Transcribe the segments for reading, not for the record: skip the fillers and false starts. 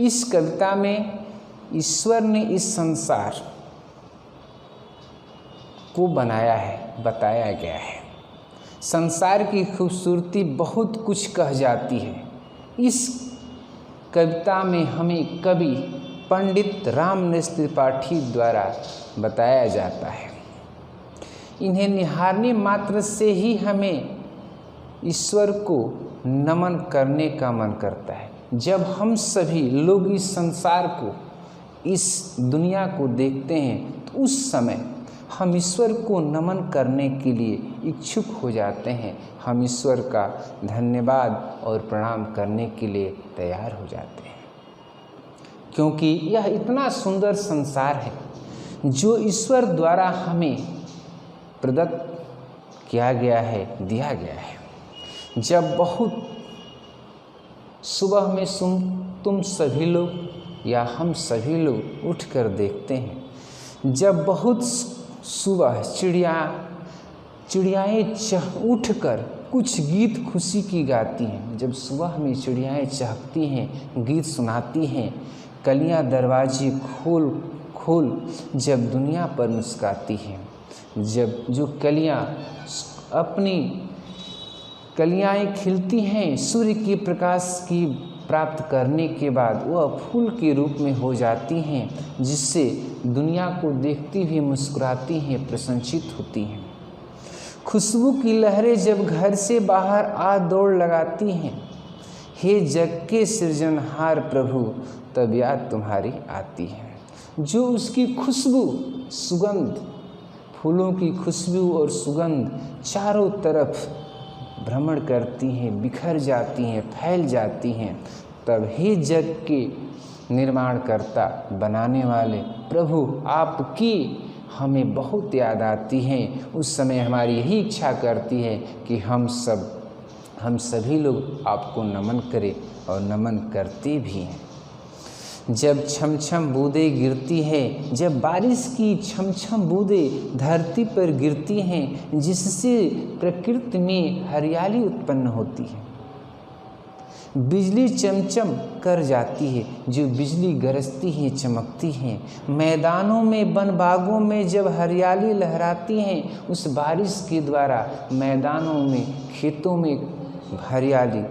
इस कविता में ईश्वर ने इस संसार को बनाया है, बताया गया है। संसार की खूबसूरती बहुत कुछ कह जाती है। इस कविता में हमें कवि पंडित रामनरेश त्रिपाठी द्वारा बताया जाता है। इन्हें निहारने मात्र से ही हमें ईश्वर को नमन करने का मन करता है। जब हम सभी लोग इस संसार को, इस दुनिया को देखते हैं तो उस समय हम ईश्वर को नमन करने के लिए इच्छुक हो जाते हैं। हम ईश्वर का धन्यवाद और प्रणाम करने के लिए तैयार हो जाते हैं, क्योंकि यह इतना सुंदर संसार है जो ईश्वर द्वारा हमें प्रदत्त किया गया है, दिया गया है। जब बहुत सुबह में तुम सभी लोग या हम सभी लोग उठकर देखते हैं, जब बहुत सुबह चिड़ियाएँ उठकर कुछ गीत खुशी की गाती हैं, जब सुबह में चिड़ियाएँ चहकती हैं, गीत सुनाती हैं, कलियां दरवाजे खोल खोल जब दुनिया पर मुस्काती हैं, जब जो कलियां अपनी कलियाएँ खिलती हैं, सूर्य के प्रकाश की प्राप्त करने के बाद वह फूल के रूप में हो जाती हैं, जिससे दुनिया को देखती हुई मुस्कुराती हैं, प्रसन्नचित होती हैं। खुशबू की लहरें जब घर से बाहर आ दौड़ लगाती हैं, हे जग के सृजनहार प्रभु तब याद तुम्हारी आती है। जो उसकी खुशबू, सुगंध, फूलों की खुशबू और सुगंध चारों तरफ भ्रमण करती हैं, बिखर जाती हैं, फैल जाती हैं, तब हे जग के निर्माणकर्ता, बनाने वाले प्रभु आपकी हमें बहुत याद आती हैं। उस समय हमारी यही इच्छा करती है कि हम सभी लोग आपको नमन करें और नमन करते भी हैं। जब छमछम बूंदें गिरती हैं, जब बारिश की छमछम बूंदें धरती पर गिरती हैं, जिससे प्रकृति में हरियाली उत्पन्न होती है, बिजली चमचम कर जाती है, जो बिजली गरजती है, चमकती है, मैदानों में, वन बागों में जब हरियाली लहराती हैं, उस बारिश के द्वारा मैदानों में, खेतों में हरियाली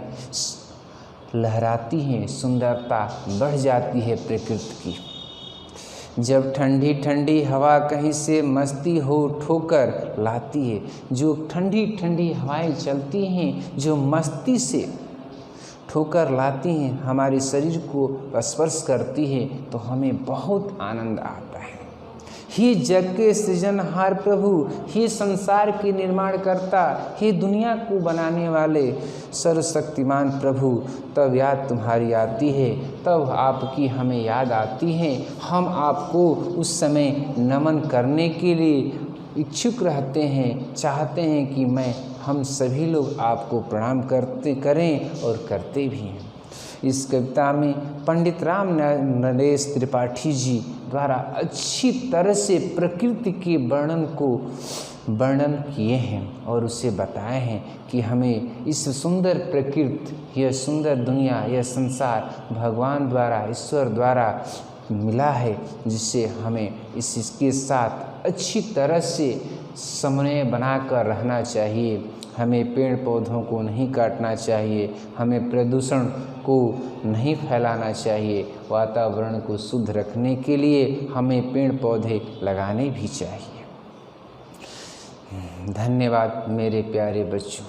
लहराती हैं, सुंदरता बढ़ जाती है प्रकृति की। जब ठंडी ठंडी हवा कहीं से मस्ती हो ठोकर लाती है, जो ठंडी ठंडी हवाएं चलती हैं, जो मस्ती से ठोकर लाती हैं, हमारे शरीर को स्पर्श करती हैं, तो हमें बहुत आनंद आता है। हे जग के सृजनहार प्रभु, हे संसार के निर्माणकर्ता, हे दुनिया को बनाने वाले सर्वशक्तिमान प्रभु, तब याद तुम्हारी आती है, तब आपकी हमें याद आती है। हम आपको उस समय नमन करने के लिए इच्छुक रहते हैं, चाहते हैं कि हम सभी लोग आपको प्रणाम करें और करते भी हैं। इस कविता में पंडित रामनरेश त्रिपाठी जी द्वारा अच्छी तरह से प्रकृति के वर्णन किए हैं और उसे बताए हैं कि हमें इस सुंदर प्रकृति, यह सुंदर दुनिया, यह संसार भगवान द्वारा, ईश्वर द्वारा मिला है, जिससे हमें इसके साथ अच्छी तरह से समन्वय बनाकर रहना चाहिए। हमें पेड़ पौधों को नहीं काटना चाहिए, हमें प्रदूषण को नहीं फैलाना चाहिए, वातावरण को शुद्ध रखने के लिए हमें पेड़ पौधे लगाने भी चाहिए। धन्यवाद मेरे प्यारे बच्चों।